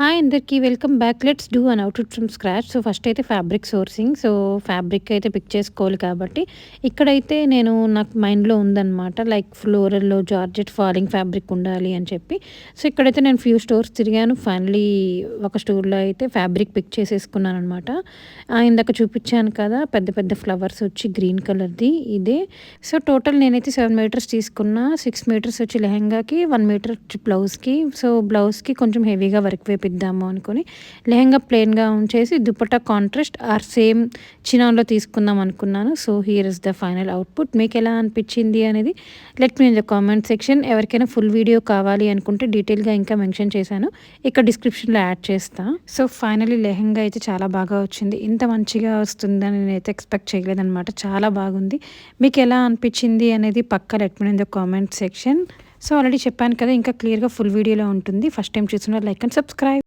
Hi అందరికీ welcome back. Let's do an outfit from scratch. So first అయితే fabric sourcing. So fabric అయితే pick చేసుకోవాలి కాబట్టి ఇక్కడైతే నాకు మైండ్లో ఉందన్నమాట. లైక్ ఫ్లోరల్లో జార్జెట్ ఫాలింగ్ ఫ్యాబ్రిక్ ఉండాలి అని చెప్పి. సో ఇక్కడైతే నేను ఫ్యూ స్టోర్స్ తిరిగాను. ఫైనలీ ఒక స్టోర్లో అయితే ఫ్యాబ్రిక్ పిక్ చేసేసుకున్నాను అనమాట. ఇందాక చూపించాను కదా పెద్ద పెద్ద ఫ్లవర్స్ వచ్చి గ్రీన్ కలర్ది ఇదే. సో టోటల్ నేనైతే 7 మీటర్స్ తీసుకున్నా. 6 మీటర్స్ వచ్చి లెహెంగాకి, 1 మీటర్ వచ్చి బ్లౌజ్కి. సో బ్లౌజ్కి కొంచెం హెవీగా వర్క్ వేపిద్దాము అనుకుని లెహెంగా ప్లెయిన్గా ఉంచేసి దుపట్టా కాంట్రాస్ట్ ఆర్ సేమ్ చినాన్లో తీసుకుందాం అనుకున్నాను. So here is the final output. మీకు ఎలా అనిపించింది అనేది let me in the comment section. ఎవరికైనా ఫుల్ వీడియో కావాలి అనుకుంటే డీటెయిల్గా ఇంకా మెన్షన్ చేశాను, ఇక్కడ డిస్క్రిప్షన్లో యాడ్ చేస్తా. సో ఫైనలీ లెహెంగా అయితే చాలా బాగా వచ్చింది. ఇంత మంచిగా వస్తుందని నేనైతే ఎక్స్పెక్ట్ చేయలేదన్నమాట. చాలా బాగుంది. మీకు ఎలా అనిపించింది అనేది పక్కా let me in the comment section. So already చెప్పాను కదా, ఇంకా క్లియర్గా ఫుల్ వీడియోలో ఉంటుంది. ఫస్ట్ టైం చూసిన లైక్ అండ్ సబ్స్క్రైబ్.